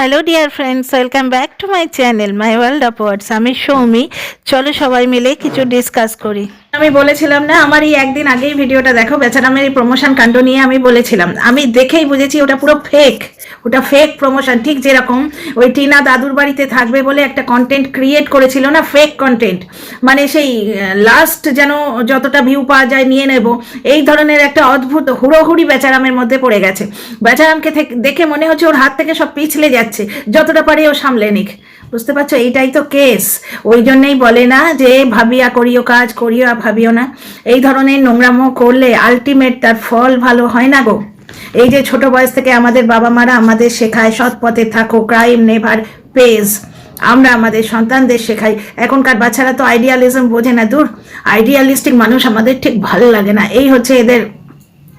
Hello dear friends, welcome back to my channel my world of words. আমি সৌমি। চলো সবাই মিলে কিছু ডিসকাস করি। আমি বলেছিলাম না, আমার এই একদিন আগেই ভিডিওটা দেখো, বেচারামের এই প্রমোশন কাণ্ড নিয়ে আমি বলেছিলাম, আমি দেখেই বুঝেছি ওটা পুরো ফেক। ওটা ফেক প্রমোশন। ঠিক যেরকম ওই টিনা দাদুর বাড়িতে থাকবে বলে একটা কন্টেন্ট ক্রিয়েট করেছিল না, ফেক কন্টেন্ট, মানে সেই লাস্ট যেন যতটা ভিউ পাওয়া যায় নিয়ে নেব, এই ধরনের একটা অদ্ভুত হুড়োহুড়ি বেচারামের মধ্যে পড়ে গেছে। বেচারামকে দেখে মনে হচ্ছে ওর হাত থেকে সব পিছলে যাচ্ছে, যতটা পারে ও সামলে নিক। বুঝতে পারছো, এইটাই তো কেস। ওই জন্যই বলে না যে ভাবিয়া করিও কাজ, করিও ভাবিও না। এই ধরনের নোংরামো করলে আলটিমেট তার ফল ভালো হয় না গো। এই যে ছোট বয়স থেকে আমাদের বাবা মারা আমাদের শেখায় সৎ পথে থাকো, ক্রাইম নেভার পেজ, আমরা আমাদের সন্তানদের শেখাই। এখনকার বাচ্চারা তো আইডিয়ালিজম বোঝে না, দূর। আইডিয়ালিস্টিক মানুষ আমাদের ঠিক ভালো লাগে না, এই হচ্ছে এদের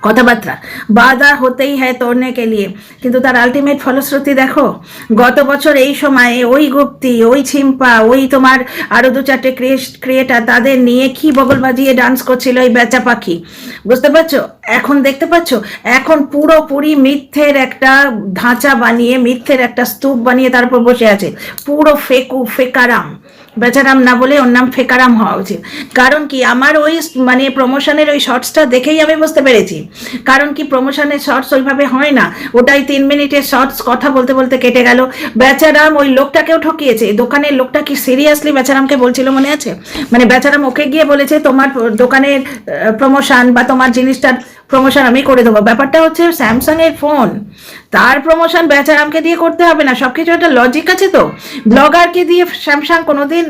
কথাবার্তা। বাধা হতেই হ্যাঁ তোড়নে কে লিয়ে, কিন্তু তার আলটিমেট ফলশ্রুতি দেখো। গত বছর এই সময়ে ওই গুপ্তি, ওই ছিম্পা, ওই তোমার আরো দু চারটে ক্রিয়েটার, তাদের নিয়ে কি বগল বাজিয়ে ডান্স করছিল এই বেচা পাখি। বুঝতে পারছো? এখন দেখতে পাচ্ছ, এখন পুরোপুরি মিথ্যের একটা ধাঁচা বানিয়ে, মিথ্যের একটা স্তূপ বানিয়ে তার উপর বসে আছে। পুরো ফেকারাম। বেচারাম না বলে ওর নাম ফেকারাম হওয়া উচিত। কারণ কি, আমার ওই মানে প্রমোশনের ওই শর্টসটা দেখেই আমি বুঝতে পেরেছি। কারণ কি, প্রমোশনের শর্টস ওইভাবে হয় না, ওটাই 3 মিনিটের শর্টস, কথা বলতে বলতে কেটে গেল। বেচারাম ওই লোকটাকেও ঠকিয়েছে। দোকানের লোকটা কি সিরিয়াসলি বেচারামকে বলছিল মনে আছে? মানে বেচারাম ওকে গিয়ে বলেছে তোমার দোকানের প্রমোশন বা তোমার জিনিসটার প্রমোশন আমি করে দেবো। ব্যাপারটা হচ্ছে স্যামসাং এর ফোন, তার প্রমোশন বেচারামকে দিয়ে করতে হবে না। সবকিছু একটা লজিক আছে তো। ব্লগারকে দিয়ে স্যামসাং কোনোদিন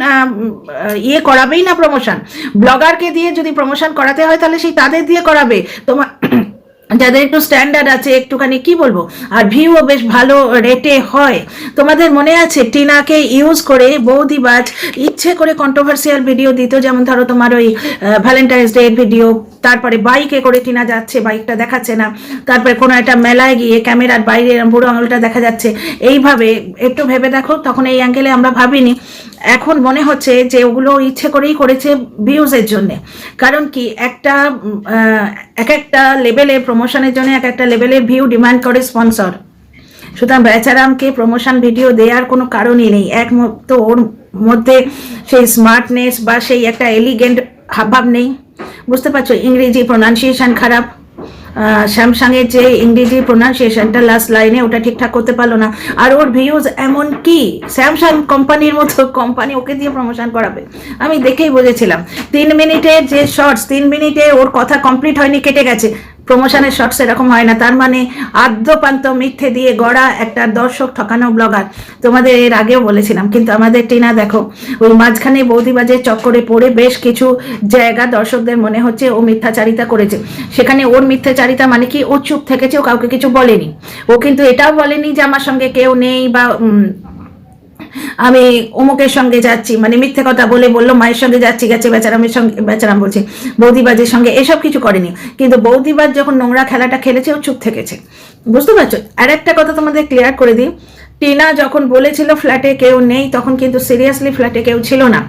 ইয়ে করাবেই না প্রমোশন। ব্লগারকে দিয়ে যদি প্রমোশন করাতে হয় তাহলে সেই তাদের দিয়ে করাবে, তোমার যাদের একটু স্ট্যান্ডার্ড আছে, একটুখানি কি বলবো, আর ভিউও বেশ ভালো রেটে হয়। তোমাদের মনে আছে টিনাকে ইউজ করে বৌদিবাজ ইচ্ছে করে কন্ট্রোভার্সিয়াল ভিডিও দিত, যেমন ধরো তোমার ওই ভ্যালেন্টাইন্স ডে ভিডিও, তারপরে বাইকে করে টিনা যাচ্ছে, বাইকটা দেখাচ্ছে না, তারপরে কোনো একটা মেলায় গিয়ে ক্যামেরার বাইরে বুড়ো আঙুলটা দেখা যাচ্ছে। এইভাবে একটু ভেবে দেখো, তখন এই অ্যাঙ্গেলে আমরা ভাবিনি। এখন মনে হচ্ছে যে ওগুলো ইচ্ছে করেই করেছে ভিউজের জন্যে। কারণ কি, একটা এক একটা লেভেলের প্রমোশনের জন্য এক একটা লেভেলের ভিউ ডিমান্ড করে স্পন্সর। সুতরাং বেচারামকে প্রমোশন ভিডিও দেওয়ার কোনো কারণই নেই। তো ওর মধ্যে সেই স্মার্টনেস বা সেই একটা এলিগেন্ট হাবভাব নেই। বুঝতে পারছো, ইংরেজি প্রোনাউন্সিয়েশন খারাপ। স্যামসাংয়ের যে ইংরেজি প্রোনাউন্সিয়েশনটা লাস্ট লাইনে, ওটা ঠিকঠাক করতে পারলো না। আর ওর ভিউজ এমন কি, স্যামসাং কোম্পানির মতো কোম্পানি ওকে দিয়ে প্রমোশন করাবে? আমি দেখেই বুঝেছিলাম। 3 মিনিটের যে শর্টস, 3 মিনিটে ওর কথা কমপ্লিট হয়নি, কেটে গেছে। প্রমোশনের শর্টস এরকম হয় না। তার মানে আদ্যপান্ত মিথ্যে দিয়ে গড়া একটা দর্শক ঠকানো ব্লগার। তোমাদের এর আগেও বলেছিলাম। কিন্তু আমাদের টিনা দেখো, ওই মাঝখানে বৌদিবাজের চক্করে পড়ে বেশ কিছু জায়গা দর্শকদের মনে হচ্ছে ও মিথ্যাচারিতা করেছে। সেখানে ওর মিথ্যাচারিতা মানে কি, ও চুপ থেকেছে, ও কাউকে কিছু বলেনি। ও কিন্তু এটাও বলেনি যে আমার সঙ্গে কেউ নেই বা আমি অমুকের সঙ্গে যাচ্ছি, মানে মিথ্যে কথা বললো মায়ের সঙ্গে যাচ্ছি, গেছে বেচারামের সঙ্গে, বেচারাম বলছে বৌদিবাজের সঙ্গে, এসব কিছু করেনি। কিন্তু বৌদিবাজ যখন নোংরা খেলাটা খেলেছে ও চুপ থেকেছে। বুঝতে পারছো? আর একটা কথা তোমাদের ক্লিয়ার করে দিই, টিনা যখন বলেছিল ফ্ল্যাটে কেউ নেই, তখন কিন্তু সিরিয়াসলি ফ্ল্যাটে কেউ ছিল না।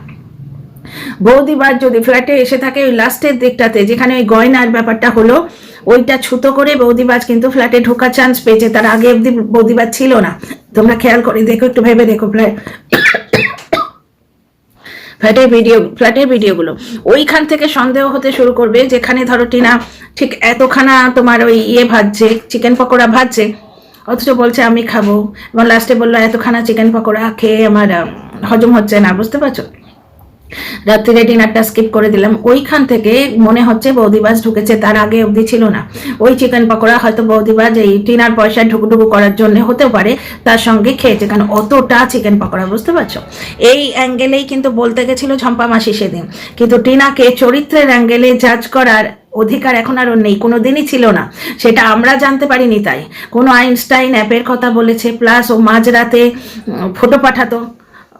বৌদিবাজ যদি ফ্ল্যাটে এসে থাকে ওই লাস্টের দিকটাতে, যেখানে ওই গয়নার ব্যাপারটা হলো, ওইটা ছুতো করে বৌদিবাজ কিন্তু ফ্ল্যাটে ঢোকার চান্স পেয়েছে। তার আগে অব্দি বৌদিবাজ ছিল না। তোমরা খেয়াল করে দেখো, একটু ভেবে দেখো। ফ্ল্যাটের ভিডিওগুলো ওইখান থেকে সন্দেহ হতে শুরু করবে, যেখানে ধরো টিনা ঠিক এতখানা তোমার ওই ইয়ে ভাজছে, চিকেন পকোড়া ভাজছে, অথচ বলছে আমি খাবো, এবং লাস্টে বললো এতখানা চিকেন পকোড়া খেয়ে আমার হজম হচ্ছে না। বুঝতে পারছো? রাত্রিরে ডিনারটা স্কিপ করে দিলাম। ওইখান থেকে মনে হচ্ছে বৌদিবাজ ঢুকেছে, তার আগে অবধি ছিল না। ওই চিকেন পকোড়া হয়তো বৌদিবাজ এই টিনার পয়সা ঢুকুঢুকু করার জন্য হতেও পারে, তার সঙ্গে খেয়েছে, কারণ অতটা চিকেন পকোড়া। বুঝতে পারছো? এই অ্যাঙ্গেলেই কিন্তু বলতে গেছিল ঝম্পা মাসি সেদিন। কিন্তু টিনাকে চরিত্রের অ্যাঙ্গেলে জাজ করার অধিকার এখন আর নেই, কোনো দিনই ছিল না। সেটা আমরা জানতে পারিনি। তাই কোনো আইনস্টাইন অ্যাপের কথা বলেছে, প্লাস ও মাঝরাতে ফটো পাঠাতো,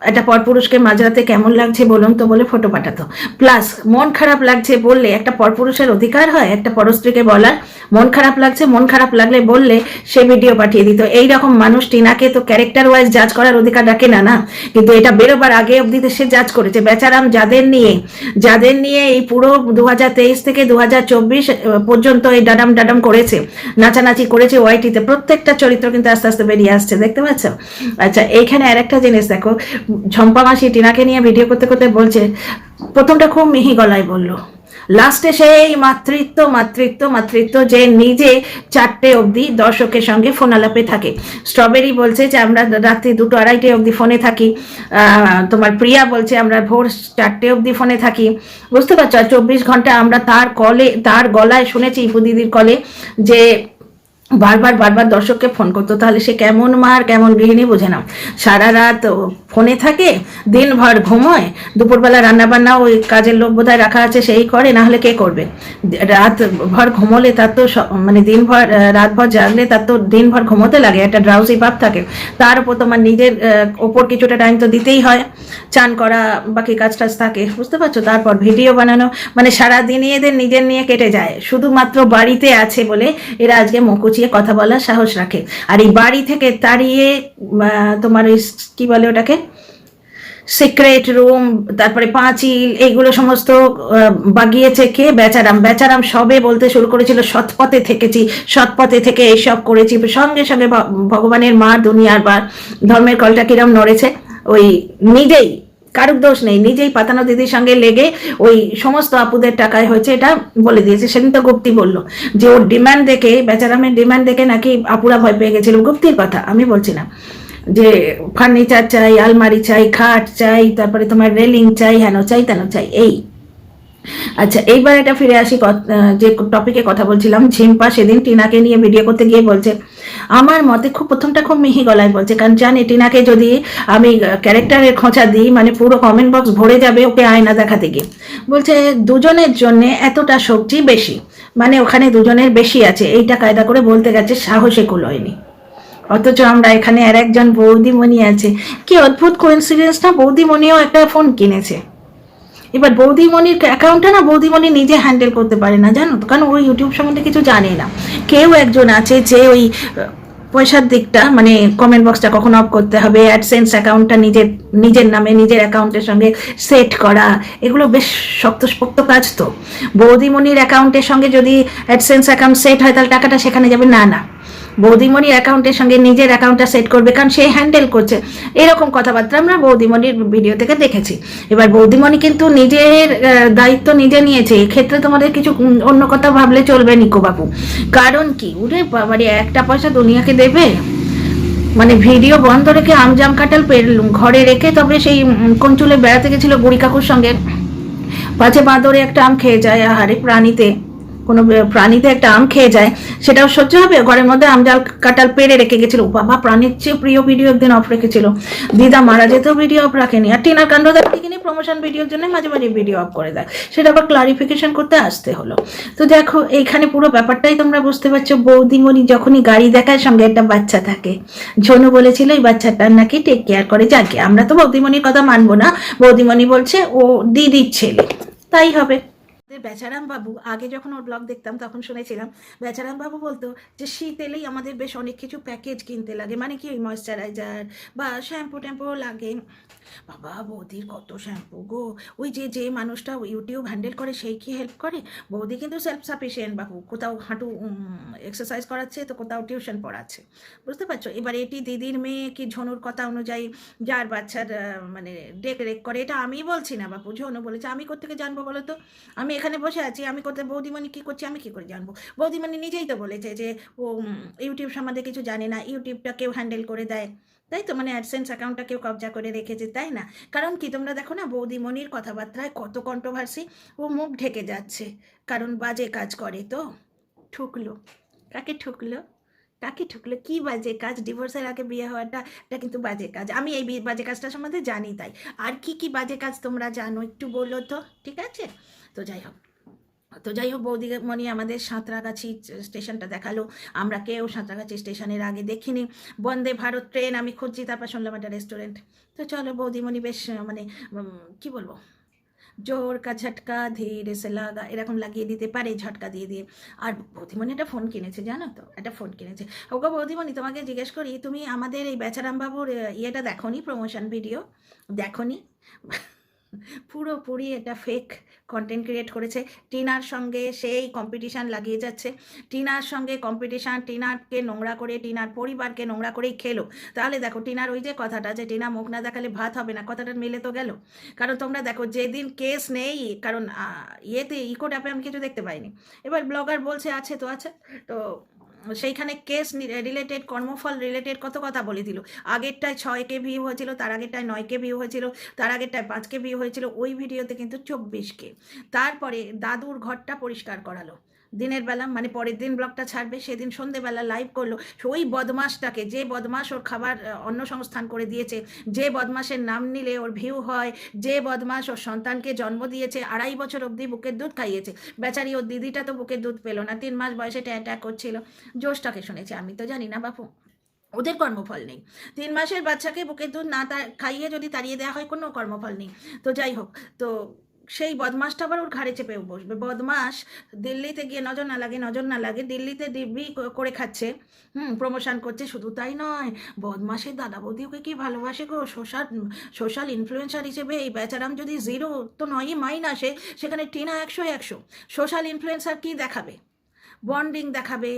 একটা পরপুরুষকে মাঝরাতে কেমন লাগছে বলুন তো বলে ফটো পাঠাতো। প্লাস মন খারাপ লাগছে বললে একটা পরপুরুষের অধিকার হয় একটা পরস্ত্রীকে বলার মন খারাপ লাগছে, মন খারাপ লাগলে বললে সে ভিডিও পাঠিয়ে দিত। এইরকম মানুষ টিনাকে তো ক্যারেক্টার ওয়াইজ জাজ করার অধিকার রাখে না, না, কিন্তু এটা বেরোবার আগে অবধি সে জাজ করেছে। বেচারাম যাদের নিয়ে এই পুরো 2023 থেকে 2024 পর্যন্ত এই ডাডাম ডাডাম করেছে, নাচানাচি করেছে ওয়াইটিতে, প্রত্যেকটা চরিত্র কিন্তু আস্তে আস্তে বেরিয়ে আসছে, দেখতে পাচ্ছ? আচ্ছা, এইখানে আরেকটা জিনিস দেখো, ঝম্পা মাসি টিনাকে নিয়ে ভিডিও করতে করতে বলছে, প্রথমটা খুব মিহি গলায় বললো, লাস্টে সেই মাতৃত্ব মাতৃত্ব মাতৃত্ব, যে নিজে 4টে অবধি দর্শকের সঙ্গে ফোন আলাপে থাকে। স্ট্রবেরি বলছে যে আমরা রাত্রি 2টো 2:30টে অবধি ফোনে থাকি, তোমার প্রিয়া বলছে আমরা ভোর 4টে অবধি ফোনে থাকি। বুঝতে পারছো? 24 ঘন্টা আমরা তার গলায় শুনেছি, ইপুদিদির কলে, যে বারবার বারবার দর্শককে ফোন করতো। তাহলে সে কেমন মার, কেমন গৃহিণী বুঝে নাও। সারা রাত ফোনে থাকে, দিনভর ঘুমোয়, দুপুরবেলা রান্নাবান্না ওই কাজের লোক বোধহয় রাখা আছে সেই করে, না হলে কে করবে? রাত ভর ঘুমোলে তার তো মানে দিনভর রাতভর জাগলে তার তো দিনভর ঘুমোতে লাগে, একটা ড্রাউজি ভাব থাকে। তার উপর তোমার নিজের ওপর কিছুটা টাইম তো দিতেই হয়, চান করা, বাকি কাজ টাজ থাকে, বুঝতে পারছো? তারপর ভিডিও বানানো, মানে সারাদিনই এদের নিজের নিয়ে কেটে যায়। শুধুমাত্র বাড়িতে আছে বলে এরা আজকে মুকুচি কথা বলার সাহস রাখে। আর এই বাড়ি থেকে তাড়িয়ে তোমার ওই কি বলে ওটাকে, সিক্রেট রুম, তারপরে পাঁচিল, এইগুলো সমস্ত বাগিয়েছে কে? বেচারাম সবে বলতে শুরু করেছিল সৎপথে থেকেছি, সৎপথে থেকে এইসব করেছি, সঙ্গে সঙ্গে ভগবানের মা দুনিয়ার বা ধর্মের কলটা কিরম নড়েছে। ওই নিজেই, কারুর দোষ নেই, নিজেই পাতানো দিদির সঙ্গে লেগে ওই সমস্ত আপুদের টাকায় হয়েছে, এটা বলে দিয়েছে। সেদিন তো গুপ্তি বলল যে ওর ডিমান্ড দেখে, বেচারামের ডিমান্ড দেখে নাকি আপুরা ভয় পেয়ে গেছিল। গুপ্তির কথা আমি বলছি না, যে ফার্নিচার চাই, আলমারি চাই, খাট চাই, তারপরে তোমার রেলিং চাই, হেন চাই তেন চাই, এই। আচ্ছা, এইবার এটা ফিরে আসি যে টপিকে কথা বলছিলাম। ঝিম্পা সেদিন টিনাকে নিয়ে ভিডিও করতে গিয়ে বলছে, আমার মতে প্রথমটা খুব মিহি গলায় বলছে, কারণ জানি টিনাকে যদি আমি ক্যারেক্টারের খোঁচা দিই মানে পুরো কমেন্ট বক্স ভরে যাবে ওকে আয়না দেখাতে গিয়ে। বলছে দুজনের জন্য এতটা সবজি বেশি, মানে ওখানে দুজনের বেশি আছে, এইটা কায়দা করে বলতে গেছে, সাহসে কুলোয়নি। অথচ আমরা এখানে আর একজন বৌদিমণি আছে। কি অদ্ভুত কোইন্সিডেন্স না, বৌদিমণিও একটা ফোন কিনেছে। এবার বৌদিমণির অ্যাকাউন্টটা না বৌদিমণি নিজে হ্যান্ডেল করতে পারে না, জানো তো, কারণ ওই ইউটিউব সম্বন্ধে কিছু জানে না। কেউ একজন আছে যে ওই পয়সার দিকটা, মানে কমেন্ট বক্সটা কখন অফ করতে হবে, অ্যাডসেন্স অ্যাকাউন্টটা নিজের নামে নিজের অ্যাকাউন্টের সঙ্গে সেট করা, এগুলো বেশ শক্তপোক্ত কাজ। তো বৌদিমণির অ্যাকাউন্টের সঙ্গে যদি অ্যাডসেন্স অ্যাকাউন্ট সেট হয় তাহলে টাকাটা সেখানে যাবে না, না, বৌদিমণির অ্যাকাউন্টের সঙ্গে নিজের অ্যাকাউন্টটা সেট করবে, কারণ সে হ্যান্ডেল করছে। এরকম কথাবার্তা আমরা বৌদিমণির ভিডিও থেকে দেখেছি। এবার বৌদিমণি কিন্তু নিজের দায়িত্ব নিজে নিয়েছে, এক্ষেত্রে তোমাদের কিছু অন্য কথা ভাবলে চলবে নিকো বাবু। কারণ কি, ওরে বাবারে, একটা পয়সা দুনিয়াকে দেবে? মানে ভিডিও বন্ধ রেখে আমজাম কাঁঠাল ঘরে রেখে তবে সেই কোন চুলে বেড়াতে গেছিল বুড়ি কাকুর সঙ্গে, পাছে বাঁদরে একটা আম খেয়ে যায়, আহারে প্রাণীতে, কোনো প্রাণীতে একটা আম খেয়ে যায়, সেটাও সহ্য হবে? ঘরের মধ্যে আমজাল কাঁঠাল পেড়ে রেখে গেছিল। বাবা, প্রাণীর চেয়ে প্রিয় ভিডিও একদিন অফ রেখেছিল। দিদা মারা যেতেও ভিডিও অফ রাখেনি। আর টিনার কাণ্ড দেখিনি প্রমোশন ভিডিওর জন্য মাঝে মাঝে ভিডিও অফ করে দেয়, সেটা আবার ক্লারিফিকেশন করতে আসতে হলো। তো দেখো, এইখানে পুরো ব্যাপারটাই তোমরা বুঝতে পারছো। বৌদিমণি যখনই গাড়ি দেখায় সঙ্গে একটা বাচ্চা থাকে, ঝনু বলেছিল এই বাচ্চাটার নাকি টেক কেয়ার করে। যাকে আমরা তো বৌদিমণির কথা মানবো না, বৌদিমণি বলছে ও দিদির ছেলে, তাই হবে। বেচারাম বাবু, আগে যখন ওর ব্লগ দেখতাম তখন শুনেছিলাম বেচারাম বাবু বলতো যে শীত এলেই আমাদের বেশ অনেক কিছু প্যাকেজ কিনতে লাগে, মানে কি ওই ময়শ্চারাইজার বা শ্যাম্পু ট্যাম্পু লাগে। বাবা, বৌদির কত শ্যাম্পু গো! ওই যে মানুষটা ইউটিউব হ্যান্ডেল করে সেই কি হেল্প করে? বৌদি কিন্তু সেলফ সাফিসিয়েন্ট বাবু, কোথাও হাঁটু এক্সারসাইজ করাচ্ছে তো কোথাও টিউশন পড়াচ্ছে, বুঝতে পারছো? এবার এটি দিদির মেয়ে কি ঝনুর কথা অনুযায়ী যার বাচ্চার মানে ডেক রেক করে, এটা আমি বলছি না বাবু, ঝনু বলেছে। আমি কোত্থেকে জানবো বলো তো? আমি এখানে বসে আছি, আমি কোথায় বৌদিমণি কী করছি আমি কী করে জানবো? বৌদিমণি নিজেই তো বলেছে যে ও ইউটিউব সম্বন্ধে কিছু জানে না, ইউটিউবটা কেউ হ্যান্ডেল করে দেয়, তাই তো, মানে অ্যাডসেন্স অ্যাকাউন্টটা কেউ কবজা করে রেখেছে, তাই না? কারণ কি, তোমরা দেখো না বৌদিমণির কথাবার্তায় কত কন্ট্রোভার্সি, ও মুখ ঢেকে যাচ্ছে, কারণ বাজে কাজ করে। তো ঠুকলো, কাকে ঠুকলো? কাকে ঠুকলো? কি বাজে কাজ? ডিভোর্সের আগে বিয়ে হওয়াটা, এটা কিন্তু বাজে কাজ। আমি এই বাজে কাজটা সম্বন্ধে জানি, তাই। আর কি কি বাজে কাজ তোমরা জানো একটু বলো তো, ঠিক আছে? তো যাই হোক, তো যাই হোক বৌদিমণি আমাদের সাঁতরাগাছি স্টেশনটা দেখালো, আমরা কেউ সাঁতরাগাছি স্টেশনের আগে দেখিনি। বন্দে ভারত ট্রেন আমি খুঁজছি, তারপর শুনলাম একটা রেস্টুরেন্ট। তো চলো বৌদিমণি বেশ মানে কি বলবো, জোর কা ঝটকা ধীরে সে লাগা এরকম লাগিয়ে দিতে পারে, ঝটকা দিয়ে দিয়ে। আর বৌদিমণি একটা ফোন কিনেছে, জানো তো, একটা ফোন কিনেছে। ওগো বৌদিমণি, তোমাকে জিজ্ঞেস করি, তুমি আমাদের এই বেচারামবাবুর ইয়েটা দেখোনি, প্রমোশন ভিডিও দেখোনি? পুরোপুরি এটা ফেক কন্টেন্ট ক্রিয়েট করেছে। টিনার সঙ্গে সেই কম্পিটিশান লাগিয়ে যাচ্ছে, টিনার সঙ্গে কম্পিটিশান, টিনারকে নোংরা করে, টিনার পরিবারকে নোংরা করেই খেলো। তাহলে দেখো টিনার ওই যে কথাটা যে টিনা মুখ না দেখালে ভাত হবে না, কথাটা মেলে তো গেল। কারণ তোমরা দেখো যেদিন কেস নেই, কারণ ইয়েতে ইকো অ্যাপে আমি কিছু দেখতে পাইনি, এবার ব্লগার বলছে আছে তো আছে, তো সেইখানে কেস রিলেটেড, কর্মফল রিলেটেড কত কথা বলে দিল। আগেরটায় 6K ভিউ হয়েছিল, তার আগেরটায় 9K ভিউ হয়েছিল, তার আগেরটায় 5K ভিউ হয়েছিল, ওই ভিডিওতে কিন্তু 24K। তারপরে দাদুর ঘরটা পরিষ্কার করালো দিনের বেলা, মানে পরের দিন ব্লগটা ছাড়বে, সেদিন সন্ধেবেলা লাইভ করলো। ওই বদমাসটাকে, যে বদমাস ওর খাবার অন্ন সংস্থান করে দিয়েছে, যে বদমাসের নাম নিলে ওর ভিউ হয়, যে বদমাস ওর সন্তানকে জন্ম দিয়েছে, 2.5 বছর অবধি বুকের দুধ খাইয়েছে, বেচারি ওর দিদিটা তো বুকের দুধ পেলো না, 3 মাস বয়সে ট্যাঁ করছিল। জোশটাকে শুনেছে, আমি তো জানি না বাপু, ওদের কর্মফল নেই। 3 মাসের বাচ্চাকে বুকের দুধ না খাইয়ে যদি তাড়িয়ে দেওয়া হয়, কোনো কর্মফল নেই। তো যাই হোক, তো সেই বদমাসটা আবার ওর ঘাড়ে চেপে বসবে। বদমাস দিল্লিতে গিয়ে নজর না লাগে, নজর না লাগে, দিল্লিতে দিব্যি করে খাচ্ছে, প্রমোশন করছে। শুধু তাই নয়, বদমাসের দাদা বৌদি ওকে কি ভালোবাসে গো, সোশ্যাল ইনফ্লুয়েন্সার হিসেবে এই বেচারাম যদি 0 তো 9ই মাইন আসে, সেখানে টিনা 100 সোশ্যাল ইনফ্লুয়েন্সার কি দেখাবে? বন্ডিং দেখাবে,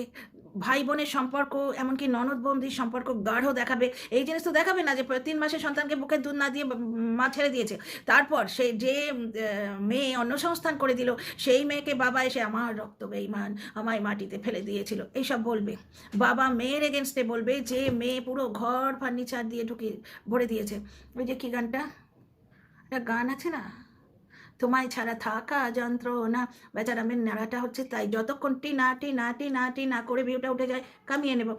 ভাই বোনের সম্পর্ক, এমনকি ননদ বন্দির সম্পর্ক গাঢ় দেখাবে। এই জিনিস তো দেখাবে না যে 3 মাসের সন্তানকে বুকের দুধ না দিয়ে মা ছেড়ে দিয়েছে। তারপর সে যে মেয়ে অন্নসংস্থান করে দিল, সেই মেয়েকে বাবা এসে আমার রক্ত বেঈমান, আমায় মাটিতে ফেলে দিয়েছিল, এইসব বলবে। বাবা মেয়ের এগেনস্টে বলবে যে মেয়ে পুরো ঘর ফার্নিচার দিয়ে ঢুকিয়ে ভরে দিয়েছে। ওই যে কি গানটা, একটা গান আছে না, তোমায় ছাড়া থাকা যন্ত্রণা, বেচারামের নাড়াটা হচ্ছে তাই। যতক্ষণ টিনা টিনা টিনা টিনা করে ভিউটা উঠে যায়, কামিয়ে নেব।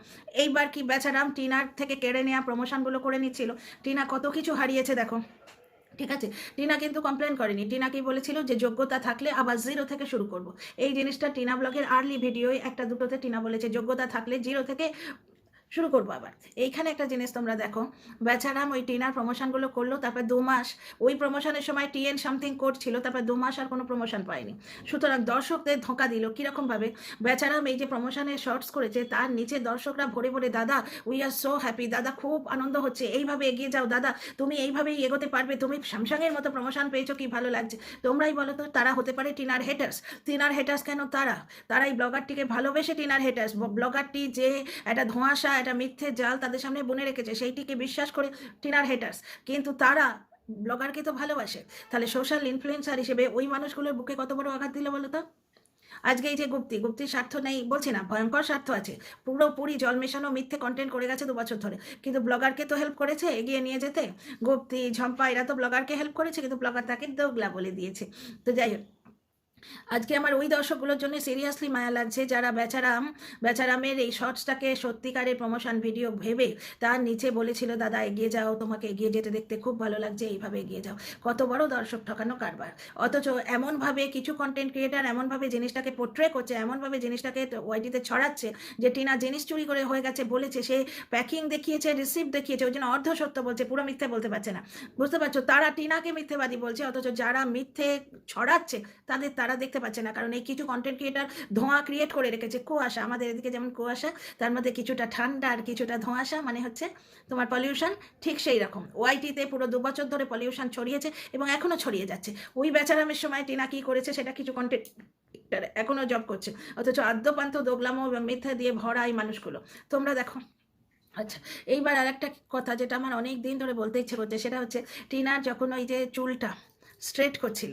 এইবার কি বেচারাম টিনার থেকে কেড়ে নেওয়া প্রমোশনগুলো করে নিচ্ছিল। টিনা কত কিছু হারিয়েছে দেখো, ঠিক আছে? টিনা কিন্তু কমপ্লেন করেনি, টিনা কি বলেছিল যে যোগ্যতা থাকলে আবার 0 থেকে শুরু করব। এই জিনিসটা টিনা ব্লগের আর্লি ভিডিওয় একটা দুটোতে টিনা বলেছে, যোগ্যতা থাকলে 0 থেকে শুরু করবো আবার। এইখানে একটা জিনিস তোমরা দেখো, বেচারাম ওই টিনার প্রমোশনগুলো করলো, তারপর 2 মাস ওই প্রমোশনের সময় TN সামথিং কোড ছিল, তারপর 2 মাস আর কোনো প্রমোশন পায়নি। সুতরাং দর্শকদের ধোঁকা দিল কীরকমভাবে, বেচারাম এই যে প্রমোশনের শর্টস করেছে, তার নিচে দর্শকরা ভরে ভরে, দাদা উই আর সো হ্যাপি, দাদা খুব আনন্দ হচ্ছে, এইভাবে এগিয়ে যাও দাদা, তুমি এইভাবেই এগোতে পারবে, তুমি স্যামসাংয়ের মতো প্রমোশন পেয়েছো, কি ভালো লাগছে। তোমরাই বলো তো, তারা হতে পারে টিনার হেটার্স? টিনার হেটার্স কেন? তারা এই ব্লগারটিকে ভালোবেসে টিনার হেটার্স। ব্লগারটি যে একটা ধোঁয়াশা, একটা মিথ্যে জাল তাদের সামনে বুনে রেখেছে, সেইটিকে বিশ্বাস করে টিনার হেটার্স। কিন্তু তারা ব্লগারকে তো ভালোবাসে। তাহলে সোশ্যাল ইনফ্লুয়েন্সার হিসেবে ওই মানুষগুলোর বুকে কত বড় আঘাত দিল বলো তো। আজকে এই যে গুপ্তির স্বার্থ নেই বলছি না, ভয়ঙ্কর স্বার্থ আছে, পুরোপুরি জল মেশানো মিথ্যে কন্টেন্ট করে গেছে 2 বছর ধরে, কিন্তু ব্লগারকে তো হেল্প করেছে এগিয়ে নিয়ে যেতে। গুপ্তি, ঝম্পা এরা তো ব্লগারকে হেল্প করেছে, কিন্তু ব্লগার তাকে দোগলা বলে দিয়েছে। তো যাই হোক, আজকে আমার ওই দর্শকগুলোর জন্য সিরিয়াসলি মায়া লাগছে, যারা বেচারামের এই শর্টসটাকে সত্যিকারের প্রমোশন ভিডিও ভেবে তার নিচে বলেছিল, দাদা এগিয়ে যাও, তোমাকে এগিয়ে যেতে দেখতে খুব ভালো লাগছে, এইভাবে এগিয়ে যাও। কত বড় দর্শক ঠকানো কারবার। অথচ এমনভাবে কিছু কন্টেন্ট ক্রিয়েটার এমনভাবে জিনিসটাকে পোট্রে করছে, এমনভাবে জিনিসটাকে ওয়াইটিতে ছড়াচ্ছে যে টিনা জিনিস চুরি করে হয়ে গেছে বলেছে, সে প্যাকিং দেখিয়েছে, রিসিপ্ট দেখিয়েছে, ওই জন্য অর্ধ সত্য বলছে, পুরো মিথ্যে বলতে পারছে না। বুঝতে পারছো, তারা টিনাকে মিথ্যেবাদী বলছে, অথচ যারা মিথ্যে ছড়াচ্ছে তারা দেখতে পাচ্ছে না। কারণ এই কিছু কন্টেন্ট ক্রিয়েটার ধোঁয়া ক্রিয়েট করে রেখেছে, কুয়াশা, আমাদের এদিকে যেমন কুয়াশা, তার মধ্যে কিছুটা ঠান্ডা আর কিছুটা ধোঁয়াশা, মানে হচ্ছে তোমার পলিউশন। ঠিক সেই রকম ওয়াইটিতে পুরো 2 বছর ধরে পলিউশন ছড়িয়েছে এবং এখনো ছড়িয়ে যাচ্ছে। ওই বেচারামের সময় টিনা কি করেছে সেটা কিছু কন্টেন্ট এখনো জব করছে, অথচ আদ্যপান্ত দোগলামো এবং মিথ্যা দিয়ে ভরা এই মানুষগুলো তোমরা দেখো। আচ্ছা, এইবার আর একটা কথা যেটা আমার অনেক দিন ধরে বলতে ইচ্ছে করছে, সেটা হচ্ছে টিনার যখন ওই যে চুলটা স্ট্রেট করছিল,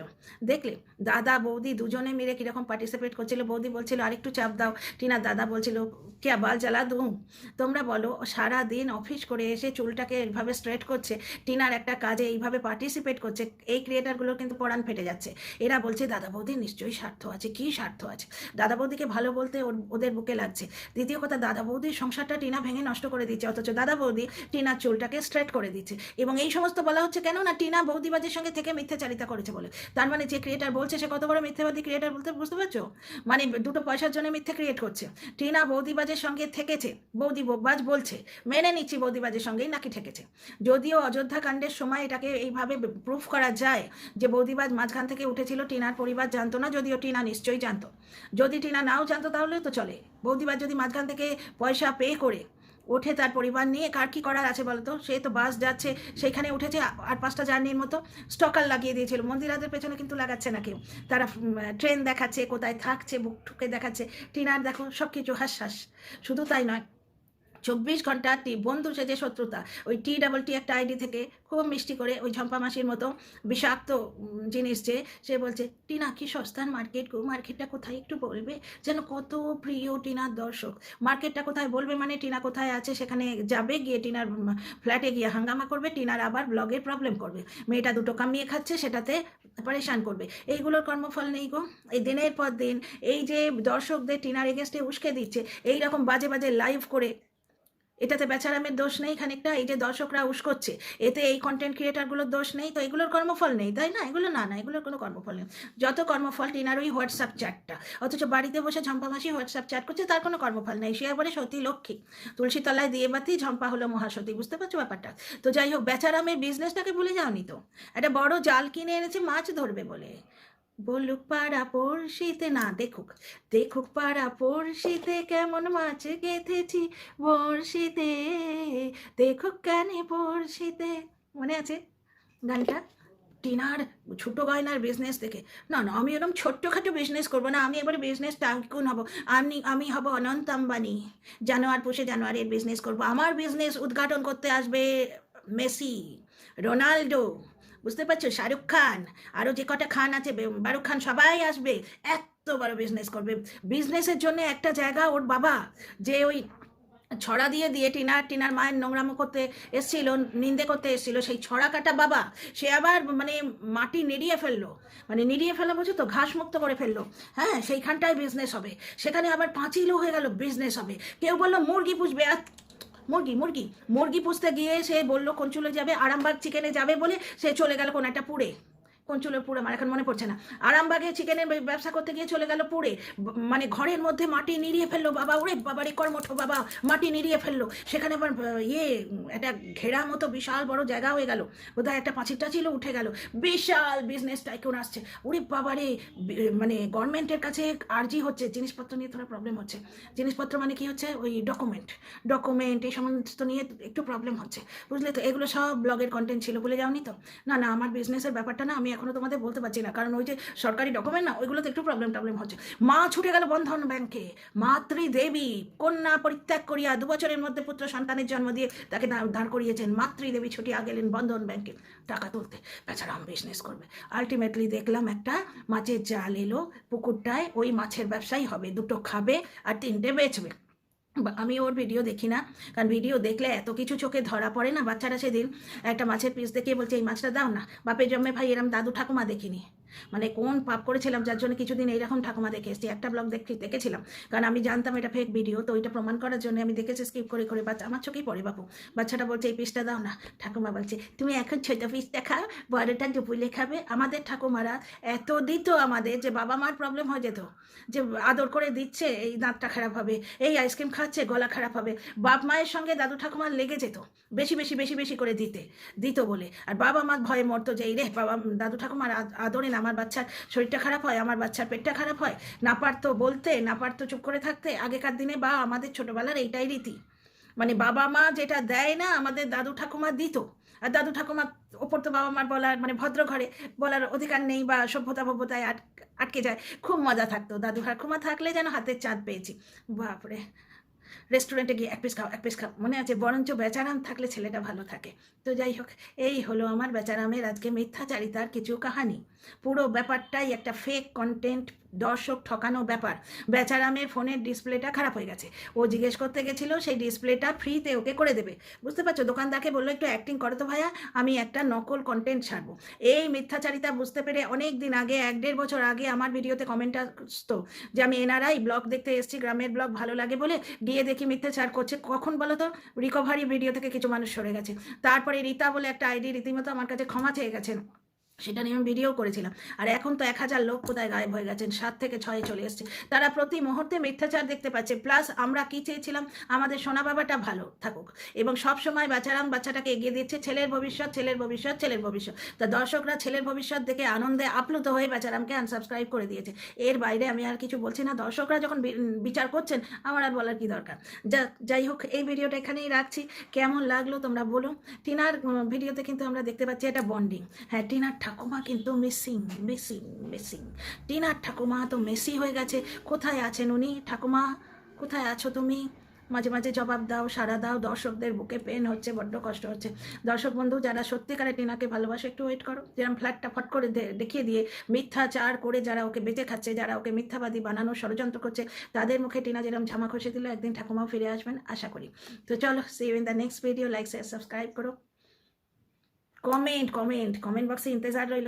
দেখলে দাদা বৌদি দুজনে মিলে কীরকম পার্টিসিপেট করছিল। বৌদি বলছিল আরেকটু চাপ দাও, টিনার দাদা বলছিল কে বাল জ্বালা দুম। তোমরা বলো, সারা দিন অফিস করে এসে চুলটাকে এইভাবে স্ট্রেট করছে, টিনার একটা কাজে এইভাবে পার্টিসিপেট করছে, এই ক্রিয়েটারগুলোর কিন্তু পরাণ ফেটে যাচ্ছে। এরা বলছে দাদা বৌদির নিশ্চয়ই স্বার্থ আছে। কী স্বার্থ আছে? দাদা বৌদিকে ভালো বলতে ওদের বুকে লাগছে। দ্বিতীয় কথা, দাদা বৌদির সংসারটা টিনা ভেঙে নষ্ট করে দিচ্ছে, অথচ দাদা বৌদি টিনার চুলটাকে স্ট্রেট করে দিচ্ছে। এবং এই সমস্ত বলা হচ্ছে কেন না, টিনা বৌদিবাজের সঙ্গে থেকে মিথ্যাচারিতা করেছে বলে। তার মানে যে ক্রিয়েটার বলছে করছে সে কত বড় মিথ্যেবাদী ক্রিয়েটার বলতে বুঝতে পারছো? মানে দুটো পয়সার জন্য মিথ্যে ক্রিয়েট করছে। টিনা বৌদিবাজের সঙ্গে থেকেছে, বৌদিবাজ বলছে, মেনে নিচ্ছি বৌদিবাজের সঙ্গেই নাকি ঠেকেছে। যদিও অযোধ্যা কাণ্ডের সময় এটাকে এইভাবে প্রুফ করা যায় যে বৌদিবাজ মাঝখান থেকে উঠেছিল, টিনার পরিবার জানতো না, যদিও টিনা নিশ্চয়ই জানতো। যদি টিনা নাও জানতো তাহলে তো চলে। বৌদিবাজ যদি মাঝখান থেকে পয়সা পে করে ওঠে, তার পরিবার নিয়ে কার কী করার আছে বলতো? সে তো বাস যাচ্ছে সেইখানে উঠেছে, আর 5টা জার্নির মতো স্টকার লাগিয়ে দিয়েছিল। মন্দিরাদের পেছনে কিন্তু লাগাচ্ছে না কেউ, তারা ট্রেন দেখাচ্ছে, কোথায় থাকছে বুক ঠুকে দেখাচ্ছে। টিনার দেখো সব কিছু হাস হাস। শুধু তাই নয়, 24 ঘন্টা বন্ধু সেজে শত্রুতা। ওই TTT একটা আইডি থেকে খুব মিষ্টি করে ওই ঝম্পা মাসির মতো বিষাক্ত জিনিস যে সে বলছে, টিনা কি সস্তার মার্কেট গো, মার্কেটটা কোথায় একটু বলবে? যেন কত প্রিয় টিনার দর্শক। মার্কেটটা কোথায় বলবে মানে টিনা কোথায় আছে সেখানে যাবে, গিয়ে টিনার ফ্ল্যাটে গিয়ে হাঙ্গামা করবে, টিনার আবার ব্লগের প্রবলেম করবে, মেয়েটা দুটো কামিয়ে খাচ্ছে সেটাতে পরেশান করবে। এইগুলোর কর্মফল নেই গো। এই দিনের পর দিন এই যে দর্শকদের টিনার এগেনস্টে উস্কে দিচ্ছে এইরকম বাজে বাজে লাইভ করে, এটাতে বেচারামের দোষ নেই খানিকটা? এই যে দর্শকরা উস্কোচ্ছে, এতে এই কন্টেন্ট ক্রিয়েটারগুলোর দোষ নেই? তো এগুলোর কর্মফল নেই, তাই না? এগুলো না, এগুলোর কোনো কর্মফল নেই। যত কর্মফল টিনার ওই হোয়াটসঅ্যাপ চ্যাটটা। অথচ বাড়িতে বসে ঝম্পা মাসি হোয়াটসঅ্যাপ চ্যাট করছে, তার কোনো কর্মফল নেই। সে একবারে সতী লক্ষ্মী, তুলসী তলায় দিয়ে বাতি, ঝম্পা হলো মহাসতী। বুঝতে পারছো ব্যাপারটা? তো যাই হোক, বেচারামের বিজনেসটাকে ভুলে যাওনি তো? একটা বড় জাল কিনে এনেছে মাছ ধরবে বলে। বলুক পাড়া পড়শিতে, না দেখুক, দেখুক পাড়া পড়শিতে কেমন মাছ গেঁথেছি বড়শিতে, দেখুক কানে পড়শিতে। মনে আছে গানটা? টিনার ছোটো গয়নার বিজনেস থেকে, না আমি এরকম ছোট্টখাটো বিজনেস করবো না, আমি এবারে বিজনেস টাইকুন হব। আমি হব অনন্ত আম্বানি, জানোয়ার পুষে জানোয়ারের বিজনেস করব। আমার বিজনেস উদ্ঘাটন করতে আসবে মেসি, রোনাল্ডো, বুঝতে পারছো, শাহরুখ খান, আরও যে কটা খান আছে, বারুক খান, সবাই আসবে, এত বড় বিজনেস করবে। বিজনেসের জন্য একটা জায়গা ওর বাবা যে ওই ছড়া দিয়ে দিয়ে টিনার মায়ের নোংরামো করতে এসছিল, নিন্দে করতে এসছিল, সেই ছড়া কাটা বাবা সে আবার মানে মাটি নিড়িয়ে ফেললো, মানে নিড়িয়ে ফেলা বুঝো তো, ঘাস মুক্ত করে ফেললো। হ্যাঁ, সেইখানটায় বিজনেস হবে, সেখানে আবার পাঁচিলও হয়ে গেল, বিজনেস হবে। কেউ বললো মুরগি পুষবে, আর মুরগি পুষতে গিয়ে সে বললো কঞ্চুলে যাবে, আরামবাগ চিকেনে যাবে বলে সে চলে গেল কোন একটা পুড়ে, কঞ্চুলের পুরে, আমার এখন মনে পড়ছে না, আরামবাগে চিকেনের ব্যবসা করতে গিয়ে চলে গেল পুড়ে। মানে ঘরের মধ্যে মাটি নিড়িয়ে ফেললো বাবা, ওরে বাবা রে কর্মঠ বাবা, মাটি নিড়িয়ে ফেললো। সেখানে আবার একটা ঘেরা মতো বিশাল বড় জায়গা হয়ে গেল, বোধহয় একটা পাঁচিরটা ছিল, উঠে গেল, বিশাল বিজনেস টাইকুন আসছে। ওরে বাবা রে, মানে গভর্নমেন্টের কাছে আর্জি হচ্ছে, জিনিসপত্র নিয়ে থোড়া প্রবলেম হচ্ছে। জিনিসপত্র মানে কি হচ্ছে, ওই ডকুমেন্ট এই সমস্ত নিয়ে একটু প্রবলেম হচ্ছে, বুঝলে তো? এগুলো সব ব্লগের কন্টেন্ট ছিল, বলে যাওনি তো? না আমার বিজনেসের ব্যাপারটা না আমি এখনো তোমাদের বলতে পারছি না, কারণ ওই যে সরকারি ডকুমেন্ট না, ওইগুলোতে একটু প্রবলেম হচ্ছে। মা ছুটে গেল বন্ধন ব্যাংকে, মাতৃদেবী কন্যা পরিত্যাগ করিয়া 2 বছরের মধ্যে পুত্র সন্তানের জন্ম দিয়ে তাকে দাঁড় করিয়েছেন। মাতৃদেবী ছুটিয়া গেলেন বন্ধন ব্যাংকে টাকা তুলতে, বেচারা বিজনেস করবে। আলটিমেটলি দেখলাম একটা মাছের জাল এলো পুকুরটায়, ওই মাছের ব্যবসায়ী হবে, 2টো খাবে আর 3টে বেচবে। আমি ওর ভিডিও দেখি না, কারণ ভিডিও দেখলে এত কিছু চোখে ধরা পড়ে না। বাচ্চারা সেদিন একটা মাছের পিস দেখে বলছে এই মাছটা দাও না, বাপের জন্মে ভাই এরম দাদু ঠাকুমা দেখিনি। মানে কোন পাপ করেছিলাম যার জন্য কিছুদিন এইরকম ঠাকুমা দেখে এসেছি। একটা ব্লগ দেখেছিলাম, কারণ আমি জানতাম এটা ফেক ভিডিও, তো ওইটা প্রমাণ করার জন্য আমি দেখেছি স্কিপ করে করে। বাচ্চা আমার চোখেই পড়ে বাপু, বাচ্চাটা বলছে এই পিসটা দাও না, ঠাকুমা বলছে তুমি এখন ছোটো পিসটা খাও, বড়টা দুপুরে খাবে। আমাদের ঠাকুমারা এত দিত আমাদের যে বাবা মার প্রবলেম হয়ে যেত, যে আদর করে দিচ্ছে এই দাঁতটা খারাপ হবে, এই আইসক্রিম খাচ্ছে গলা খারাপ হবে। বাপ মায়ের সঙ্গে দাদু ঠাকুমার লেগে যেত বেশি করে দিত বলে। আর বাবা মা ভয়ে মরতো যে এই রে বাবা দাদু ঠাকুমার আদরে না আমার বাচ্চার শরীরটা খারাপ হয়, আমার বাচ্চার পেটটা খারাপ হয়। না পারতো বলতে, না পারতো চুপ করে থাকতে। আগেকার দিনে বা আমাদের ছোটোবেলার এইটাই রীতি, মানে বাবা মা যেটা দেয় না আমাদের দাদু ঠাকুমা দিত। আর দাদু ঠাকুমার ওপর তো বাবা মার বলার, মানে ভদ্র ঘরে বলার অধিকার নেই, বা সভ্যতায় আটকে যায়। খুব মজা থাকতো, দাদু ঠাকুমা থাকলে যেন হাতের চাঁদ পেয়েছি। বাপরে, রেস্টুরেন্টে গিয়ে এক পিস খাও মনে আছে, বরঞ্চ বেচারাম থাকলে ছেলেটা ভালো থাকে। তো যাই হোক, এই হলো আমার বেচারামের আজকে মিথ্যাচারিতার কিছু কাহানি। পুরো ব্যাপারটাই একটা ফেক কন্টেন্ট, দর্শক ঠকানো ব্যাপার। বেচারামের ফোনের ডিসপ্লেটা খারাপ হয়ে গেছে, ও জিজ্ঞেস করতে গেছিলো সেই ডিসপ্লেটা ফ্রিতে ওকে করে দেবে, বুঝতে পারছো? দোকানদারকে বললো একটু অ্যাক্টিং করো তো ভাইয়া, আমি একটা নকল কন্টেন্ট ছাড়বো। এই মিথ্যাচারিতা বুঝতে পেরে অনেক দিন আগে, 1-1.5 বছর আগে আমার ভিডিওতে কমেন্ট আসতো যে আমি এনআরআই ব্লগ দেখতে এসেছি, গ্রামের ব্লগ ভালো লাগে বলে, গিয়ে দেখি মিথ্যাচার করছে। কখন বলো তো? রিকভারি ভিডিও থেকে কিছু মানুষ সরে গেছে। তারপরে রীতা বলে একটা আইডি রীতিমতো আমার কাছে ক্ষমা চেয়ে গেছেন, সেটা নিয়ে আমি ভিডিও করেছিলাম। আর এখন তো 1000 লোক কোথায় গায়েব হয়ে গেছেন, 7 থেকে 6 চলে এসছে। তারা প্রতি মুহূর্তে মিথ্যাচার দেখতে পাচ্ছে। প্লাস আমরা কি চেয়েছিলাম, আমাদের সোনা বাবাটা ভালো থাকুক, এবং সব সময় বাচ্চাটাকে এগিয়ে দিচ্ছে, ছেলের ভবিষ্যৎ, ছেলের ভবিষ্যৎ, ছেলের ভবিষ্যৎ। তা দর্শকরা ছেলের ভবিষ্যৎ দেখে আনন্দে আপ্লুত হয়ে বেচারামকে আনসাবস্ক্রাইব করে দিয়েছে। এর বাইরে আমি আর কিছু বলছি না। দর্শকরা যখন বিচার করছেন, আমার আর বলার কি দরকার। যাই হোক, এই ভিডিওটা এখানেই রাখছি। কেমন লাগলো তোমরা বলো। টিনার ভিডিওতে কিন্তু আমরা দেখতে পাচ্ছি এটা বন্ডিং। হ্যাঁ, টিনার ঠাকুমা কিন্তু মিসিং মিসিং মিসিং। টিনার ঠাকুমা তো মেসি হয়ে গেছে। কোথায় আছেন উনি? ঠাকুমা কোথায় আছো তুমি? মাঝে মাঝে জবাব দাও, সাড়া দাও। দর্শকদের বুকে পেন হচ্ছে, বড্ড কষ্ট হচ্ছে। দর্শক বন্ধু যারা সত্যিকারে টিনাকে ভালোবাসে, একটু ওয়েট করো। যেরকম ফ্ল্যাটটা ফট করে দেখিয়ে দিয়ে মিথ্যাচার করে যারা ওকে বেঁচে খাচ্ছে, যারা ওকে মিথ্যাবাদী বানানোর ষড়যন্ত্র করছে, তাদের মুখে টিনা যেরকম ঝামা খসে দিল, একদিন ঠাকুমাও ফিরে আসবেন আশা করি। তো চলো, see you in the next video. Like share subscribe করো। কমেন্ট বক্সে ইন্তজার রইল।